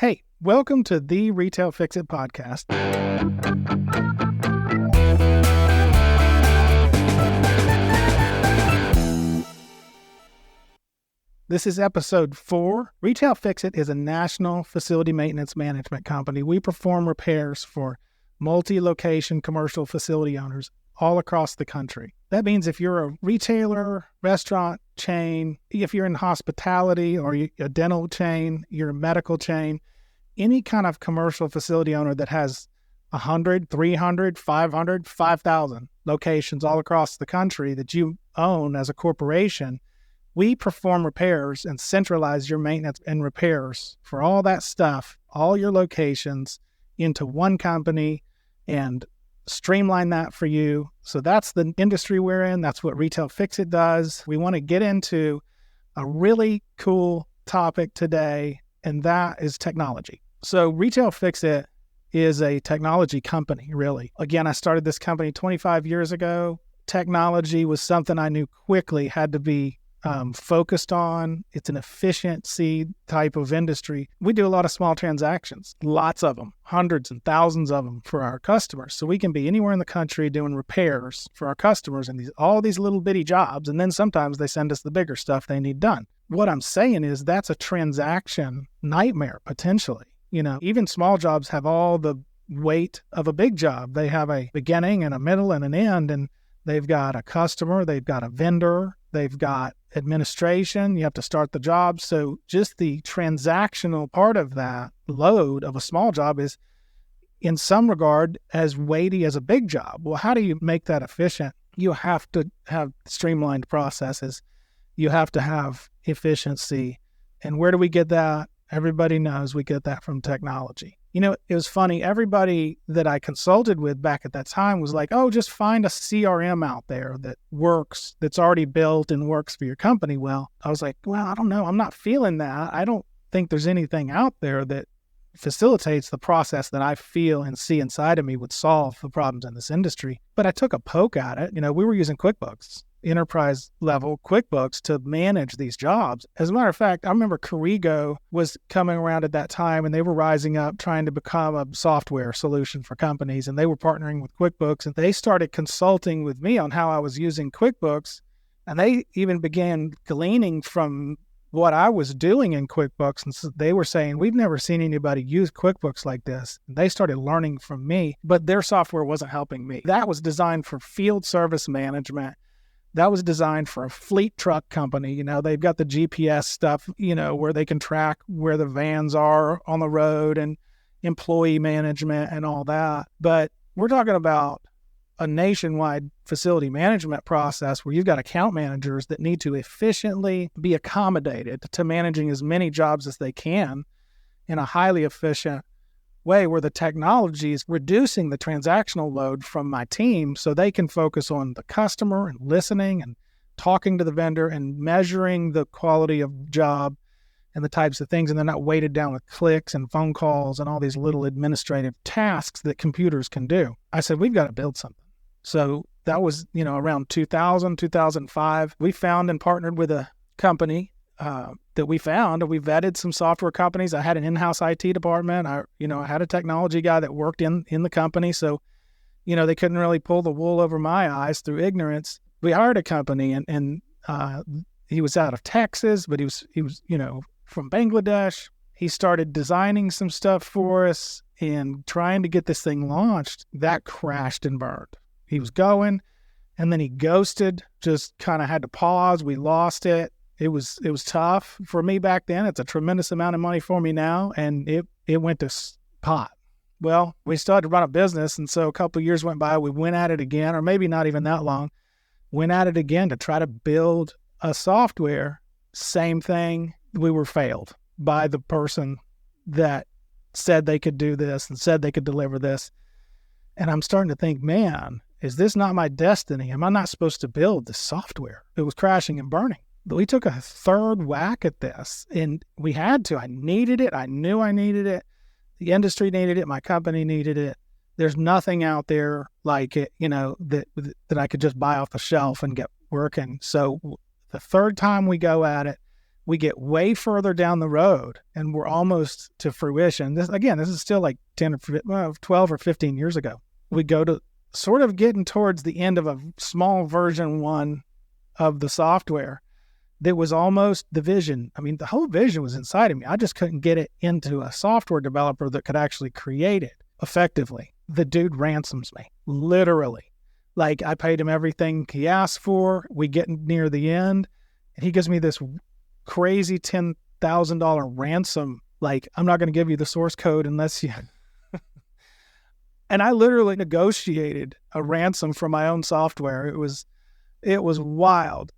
Hey, welcome to the Retail Fix-It podcast. This is episode 4. Retail Fix-It is a national facility maintenance management company. We perform repairs for multi-location commercial facility owners all across the country. That means if you're a retailer, restaurant chain, if you're in hospitality or a dental chain, you're a medical chain, any kind of commercial facility owner that has 100, 300, 500, 5,000 locations all across the country that you own as a corporation, we perform repairs and centralize your maintenance and repairs for all that stuff, all your locations into one company and streamline that for you. So that's the industry we're in. That's what Retail Fix-It does. We want to get into a really cool topic today, and that is technology. So Retail Fix-It is a technology company, really. Again, I started this company 25 years ago. Technology was something I knew quickly had to be focused on. It's an efficiency type of industry. We do a lot of small transactions, lots of them, hundreds and thousands of them for our customers. So we can be anywhere in the country doing repairs for our customers and all these little bitty jobs. And then sometimes they send us the bigger stuff they need done. What I'm saying is that's a transaction nightmare, potentially. You know, even small jobs have all the weight of a big job. They have a beginning and a middle and an end, and they've got a customer, they've got a vendor, they've got administration, you have to start the job. So just the transactional part of that load of a small job is in some regard as weighty as a big job. Well, how do you make that efficient? You have to have streamlined processes. You have to have efficiency. And where do we get that? Everybody knows we get that from technology. You know, it was funny. Everybody that I consulted with back at that time was like, oh, just find a CRM out there that works, that's already built and works for your company. Well, I was like, well, I don't know. I'm not feeling that. I don't think there's anything out there that facilitates the process that I feel and see inside of me would solve the problems in this industry. But I took a poke at it. You know, we were using QuickBooks, enterprise level QuickBooks to manage these jobs. As a matter of fact, I remember Corrigo was coming around at that time and they were rising up trying to become a software solution for companies, and they were partnering with QuickBooks, and they started consulting with me on how I was using QuickBooks, and they even began gleaning from what I was doing in QuickBooks, and so they were saying, we've never seen anybody use QuickBooks like this. And they started learning from me, but their software wasn't helping me. That was designed for field service management. That was designed for a fleet truck company. You know, they've got the GPS stuff, you know, where they can track where the vans are on the road and employee management and all that. But we're talking about a nationwide facility management process where you've got account managers that need to efficiently be accommodated to managing as many jobs as they can in a highly efficient way, where the technology is reducing the transactional load from my team so they can focus on the customer and listening and talking to the vendor and measuring the quality of job and the types of things. And they're not weighted down with clicks and phone calls and all these little administrative tasks that computers can do. I said, we've got to build something. So that was, you know, around 2000, 2005. We found and partnered with a company that we found. We vetted some software companies. I had an in-house IT department. I had a technology guy that worked in the company. So, you know, they couldn't really pull the wool over my eyes through ignorance. We hired a company and he was out of Texas, but he was, you know, from Bangladesh. He started designing some stuff for us and trying to get this thing launched. That crashed and burned. He was going and then he ghosted, just kind of had to pause. We lost it. It was tough for me back then. It's a tremendous amount of money for me now, and it went to pot. Well, we started to run a business, and so a couple of years went by. We went at it again, or maybe not even that long. Went at it again to try to build a software. Same thing. We were failed by the person that said they could do this and said they could deliver this. And I'm starting to think, man, is this not my destiny? Am I not supposed to build this software? It was crashing and burning. We took a third whack at this, and we had to. I needed it. I knew I needed it. The industry needed it. My company needed it. There's nothing out there like it, you know, that I could just buy off the shelf and get working. So the third time we go at it, We get way further down the road and we're almost to fruition. This is still like 12 or 15 years ago. We go to sort of getting towards the end of a small version 1 of the software that was almost the vision. I mean, the whole vision was inside of me. I just couldn't get it into a software developer that could actually create it effectively. The dude ransoms me, literally. Like, I paid him everything he asked for. We get near the end, and he gives me this crazy $10,000 ransom. Like, I'm not going to give you the source code unless you... And I literally negotiated a ransom for my own software. It was wild,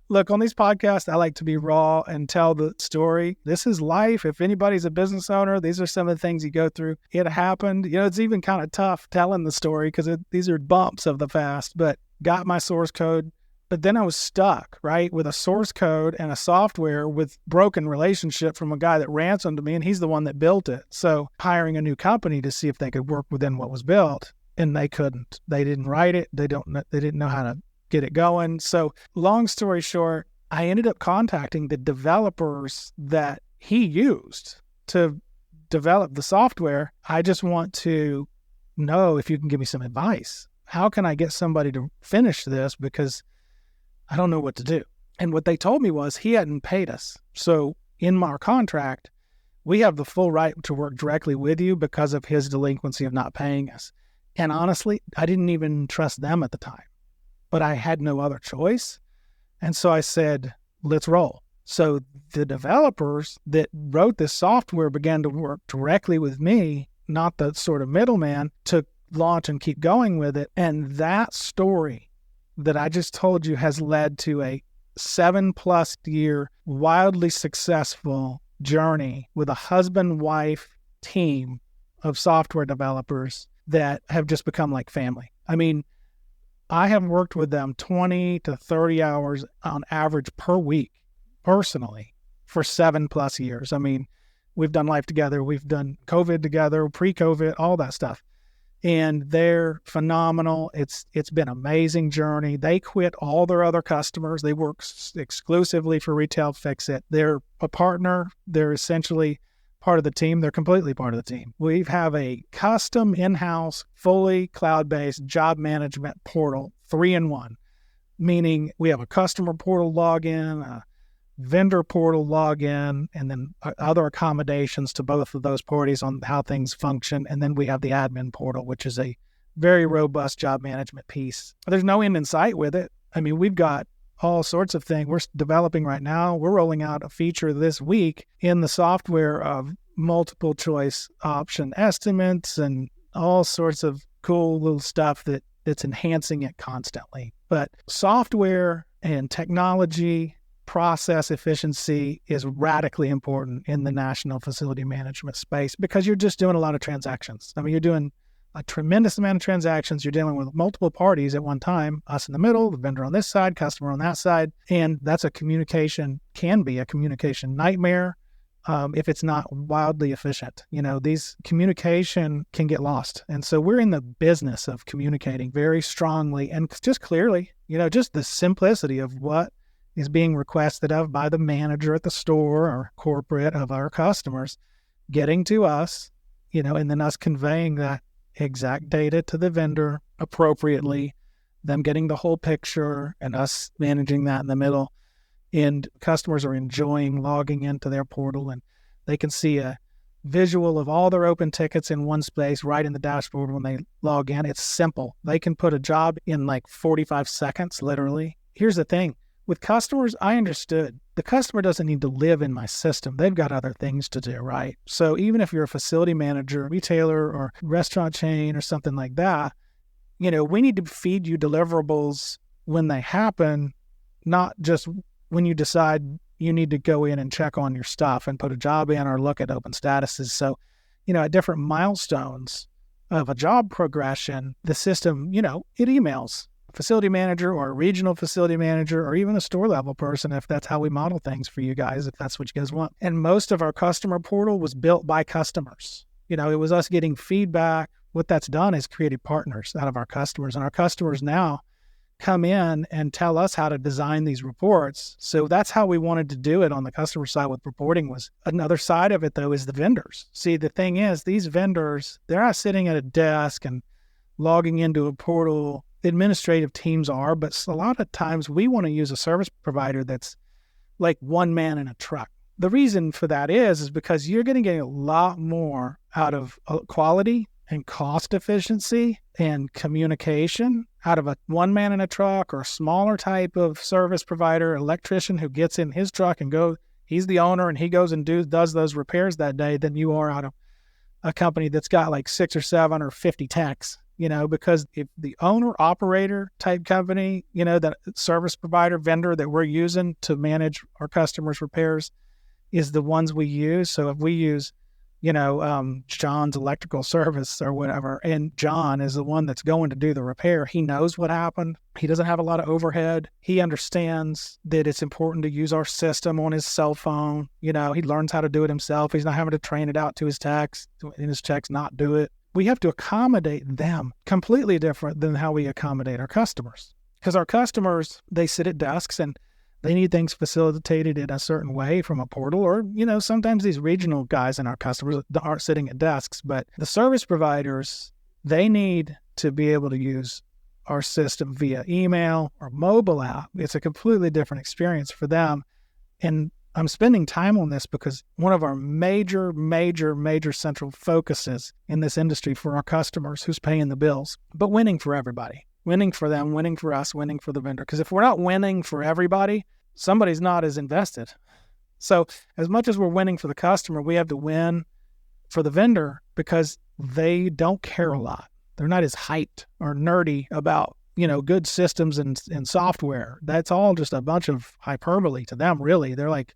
Look, on these podcasts, I like to be raw and tell the story. This is life. If anybody's a business owner, these are some of the things you go through. It happened. It's even kind of tough telling the story because these are bumps of the past, but got my source code. But then I was stuck, right, with a source code and a software with broken relationship from a guy that ransomed me, and he's the one that built it. So hiring a new company to see if they could work within what was built, and they couldn't. They didn't write it. They didn't know how to get it going. So long story short, I ended up contacting the developers that he used to develop the software. I just want to know if you can give me some advice. How can I get somebody to finish this? Because I don't know what to do. And what they told me was he hadn't paid us. So in our contract, we have the full right to work directly with you because of his delinquency of not paying us. And honestly, I didn't even trust them at the time. But I had no other choice. And so I said, let's roll. So the developers that wrote this software began to work directly with me, not the sort of middleman, to launch and keep going with it. And that story that I just told you has led to a 7+ year, wildly successful journey with a husband-wife team of software developers that have just become like family. I mean, I have worked with them 20 to 30 hours on average per week, personally, for 7+ years. I mean, we've done life together. We've done COVID together, pre-COVID, all that stuff. And they're phenomenal. It's been an amazing journey. They quit all their other customers. They work exclusively for Retail Fix-It. They're a partner. They're essentially part of the team. They're completely part of the team. We have a custom in-house, fully cloud-based job management portal, 3-in-1, meaning we have a customer portal login, a vendor portal login, and then other accommodations to both of those parties on how things function. And then we have the admin portal, which is a very robust job management piece. There's no end in sight with it. I mean, we've got all sorts of things we're developing right now. We're rolling out a feature this week in the software of multiple choice option estimates and all sorts of cool little stuff that's enhancing it constantly. But software and technology, process efficiency is radically important in the national facility management space because you're just doing a lot of transactions. I mean, you're doing a tremendous amount of transactions. You're dealing with multiple parties at one time, us in the middle, the vendor on this side, customer on that side. And that's can be a communication nightmare if it's not wildly efficient. These communication can get lost. And so we're in the business of communicating very strongly and just clearly, just the simplicity of what is being requested of by the manager at the store or corporate of our customers, getting to us, and then us conveying that exact data to the vendor appropriately, them getting the whole picture and us managing that in the middle. And customers are enjoying logging into their portal and they can see a visual of all their open tickets in one space right in the dashboard when they log in. It's simple. They can put a job in like 45 seconds, literally. Here's the thing. With customers, I understood the customer doesn't need to live in my system. They've got other things to do, right? So even if you're a facility manager, retailer, or restaurant chain or something like that, we need to feed you deliverables when they happen, not just when you decide you need to go in and check on your stuff and put a job in or look at open statuses. So, at different milestones of a job progression, the system, it emails facility manager or a regional facility manager or even a store level person, if that's how we model things for you guys, if that's what you guys want. And most of our customer portal was built by customers. It was us getting feedback. What that's done is created partners out of our customers. And our customers now come in and tell us how to design these reports. So that's how we wanted to do it on the customer side with reporting. Was another side of it, though, is the vendors. See, the thing is, these vendors, they're not sitting at a desk and logging into a portal. Administrative teams are, but a lot of times we want to use a service provider that's like one man in a truck. The reason for that is because you're going to get a lot more out of quality and cost efficiency and communication out of a one man in a truck or a smaller type of service provider, electrician who gets in his truck and he's the owner and he goes and does those repairs that day, than you are out of a company that's got like 6 or 7 or 50 techs. Because if the owner operator type company, that service provider vendor that we're using to manage our customers' repairs is the ones we use. So if we use, John's electrical service or whatever, and John is the one that's going to do the repair, he knows what happened. He doesn't have a lot of overhead. He understands that it's important to use our system on his cell phone. He learns how to do it himself. He's not having to train it out to his techs, and his techs not do it. We have to accommodate them completely different than how we accommodate our customers. Because our customers, they sit at desks and they need things facilitated in a certain way from a portal, or, sometimes these regional guys and our customers aren't sitting at desks, but the service providers, they need to be able to use our system via email or mobile app. It's a completely different experience for them. And I'm spending time on this because one of our major central focuses in this industry for our customers, who's paying the bills, but winning for everybody, winning for them, winning for us, winning for the vendor. Because if we're not winning for everybody, somebody's not as invested. So as much as we're winning for the customer, we have to win for the vendor because they don't care a lot. They're not as hyped or nerdy about good systems and software. That's all just a bunch of hyperbole to them, really. They're like,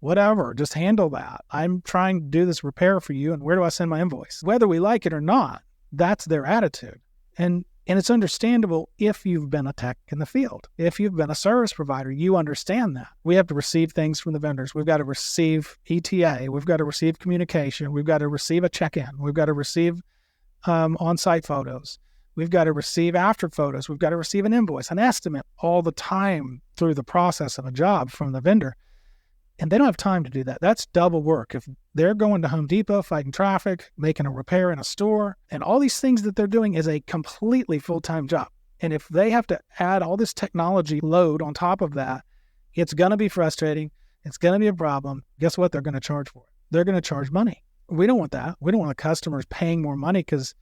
whatever, just handle that. I'm trying to do this repair for you, and where do I send my invoice? Whether we like it or not, that's their attitude. And it's understandable if you've been a tech in the field. If you've been a service provider, you understand that. We have to receive things from the vendors. We've got to receive ETA. We've got to receive communication. We've got to receive a check-in. We've got to receive on-site photos. We've got to receive after photos. We've got to receive an invoice, an estimate all the time through the process of a job from the vendor. And they don't have time to do that. That's double work. If they're going to Home Depot, fighting traffic, making a repair in a store, and all these things that they're doing is a completely full-time job. And if they have to add all this technology load on top of that, it's going to be frustrating. It's going to be a problem. Guess what? They're going to charge for it. They're going to charge money. We don't want that. We don't want the customers paying more money because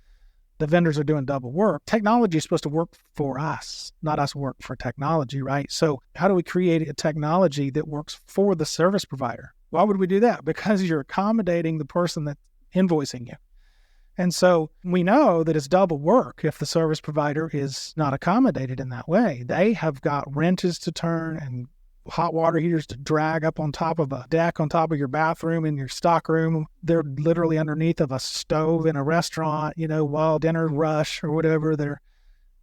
the vendors are doing double work. Technology is supposed to work for us, not us work for technology, right? So how do we create a technology that works for the service provider? Why would we do that? Because you're accommodating the person that's invoicing you. And so we know that it's double work if the service provider is not accommodated in that way. They have got wrenches to turn and hot water heaters to drag up on top of a deck on top of your bathroom in your stock room. They're literally underneath of a stove in a restaurant, while dinner rush or whatever.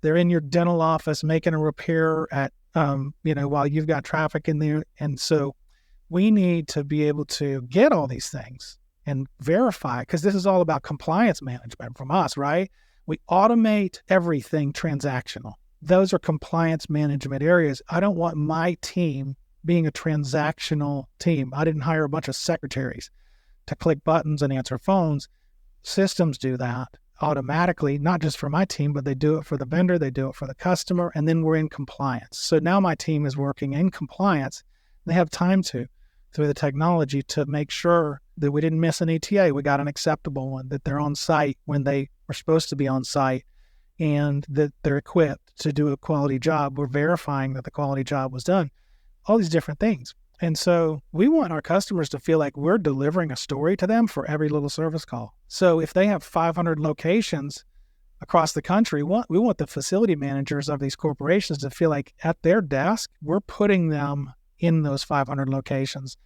They're in your dental office making a repair at, while you've got traffic in there. And so we need to be able to get all these things and verify, because this is all about compliance management from us, right? We automate everything transactional. Those are compliance management areas. I don't want my team being a transactional team. I didn't hire a bunch of secretaries to click buttons and answer phones. Systems do that automatically, not just for my team, but they do it for the vendor, they do it for the customer, and then we're in compliance. So now my team is working in compliance. They have time to, through the technology, to make sure that we didn't miss an ETA. We got an acceptable one, that they're on site when they were supposed to be on site, and that they're equipped to do a quality job. We're verifying that the quality job was done. All these different things. And so we want our customers to feel like we're delivering a story to them for every little service call. So if they have 500 locations across the country, we want the facility managers of these corporations to feel like at their desk, we're putting them in those 500 locations,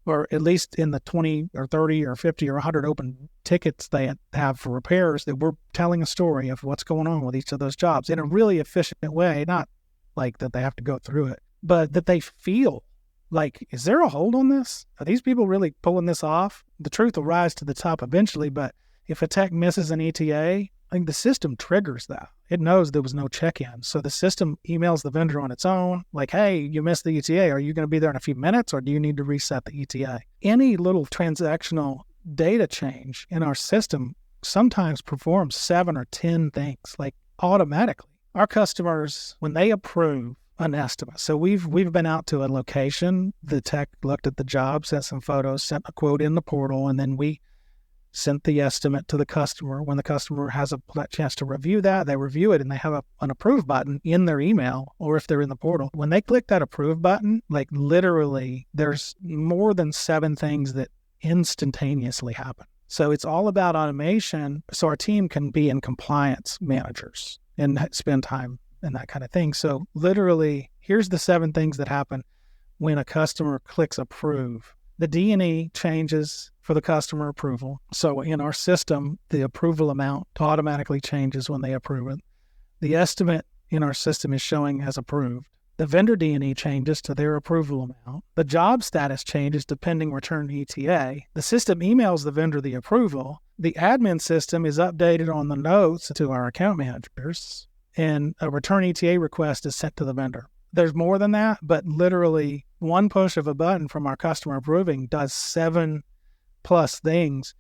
or at least in the 20 or 30 or 50 or 100 open tickets they have for repairs, that we're telling a story of what's going on with each of those jobs in a really efficient way, not like that they have to go through it, but that they feel like, is there a hold on this? Are these people really pulling this off? The truth will rise to the top eventually, but If a tech misses an ETA, I think the system triggers that. It knows there was no check-in. So the system emails the vendor on its own, like, hey, you missed the ETA. Are you going to be there in a few minutes, or do you need to reset the ETA? Any little transactional data change in our system sometimes performs 7 or 10 things, like automatically. Our customers, when they approve an estimate, so we've been out to a location, the tech looked at the job, sent some photos, sent a quote in the portal, and then we sent the estimate to the customer. When the customer has a chance to review that, they review it and they have an approve button in their email, or if they're in the portal. When they click that approve button, like literally there's more than 7 things that instantaneously happen. So it's all about automation so our team can be in compliance managers and spend time and that kind of thing. So literally, here's the 7 things that happen when a customer clicks approve. The D&E changes for the customer approval. So in our system, the approval amount automatically changes when they approve it. The estimate in our system is showing as approved. The vendor D&E changes to their approval amount. The job status changes depending return ETA. The system emails the vendor the approval. The admin system is updated on the notes to our account managers, and a return ETA request is sent to the vendor. There's more than that, but literally one push of a button from our customer approving does 7+ things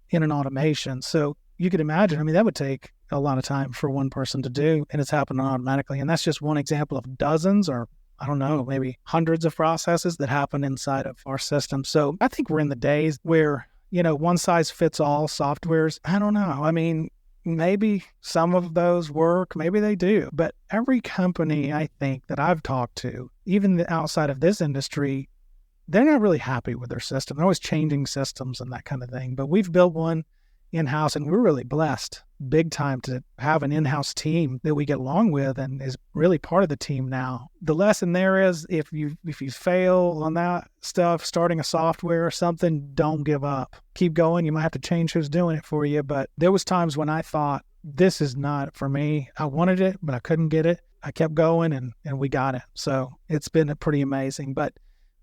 in an automation. So you could imagine, that would take a lot of time for one person to do, and it's happening automatically. And that's just one example of dozens, or I don't know, maybe hundreds of processes that happen inside of our system. So I think we're in the days where, one size fits all softwares. I don't know. Maybe some of those work, maybe they do, but every company I think that I've talked to, even outside of this industry, they're not really happy with their system. They're always changing systems and that kind of thing. But we've built one in-house, and we're really blessed big time to have an in-house team that we get along with and is really part of the team now. The lesson there is if you fail on that stuff, starting a software or something, don't give up. Keep going. You might have to change who's doing it for you. But there was times when I thought, this is not for me. I wanted it, but I couldn't get it. I kept going and we got it. So it's been pretty amazing. But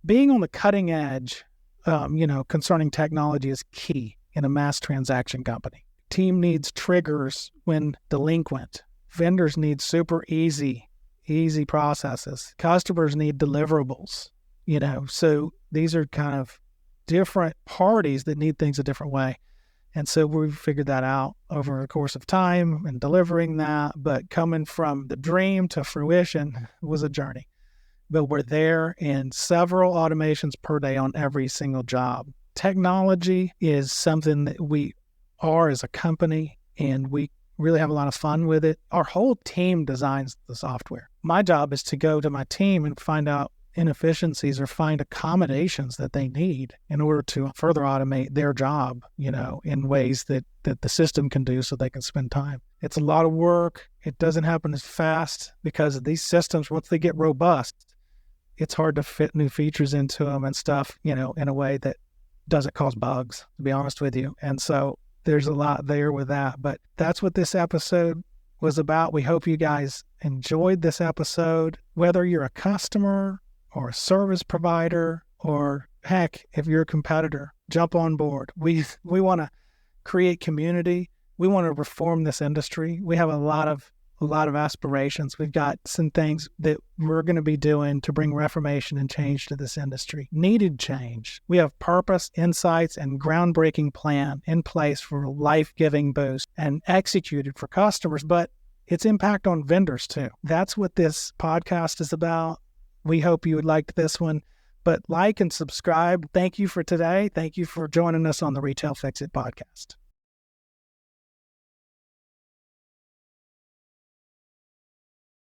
being on the cutting edge, concerning technology is key in a mass transaction company. Team needs triggers when delinquent. Vendors need super easy processes. Customers need deliverables, so these are kind of different parties that need things a different way. And so we've figured that out over the course of time and delivering that, but coming from the dream to fruition was a journey. But we're there, and several automations per day on every single job. Technology is something that we are as a company, and we really have a lot of fun with it. Our whole team designs the software. My job is to go to my team and find out inefficiencies or find accommodations that they need in order to further automate their job, in ways that the system can do so they can spend time. It's a lot of work. It doesn't happen as fast because these systems, once they get robust, it's hard to fit new features into them and stuff, in a way that doesn't cause bugs, to be honest with you. And so there's a lot there with that. But that's what this episode was about. We hope you guys enjoyed this episode. Whether you're a customer or a service provider, or heck, if you're a competitor, jump on board. We want to create community. We want to reform this industry. We have a lot of aspirations. We've got some things that we're going to be doing to bring reformation and change to this industry. Needed change. We have purpose, insights, and groundbreaking plan in place for a life-giving boost and executed for customers, but its impact on vendors too. That's what this podcast is about. We hope you would like this one, but like and subscribe. Thank you for today. Thank you for joining us on the Retail Fix It podcast.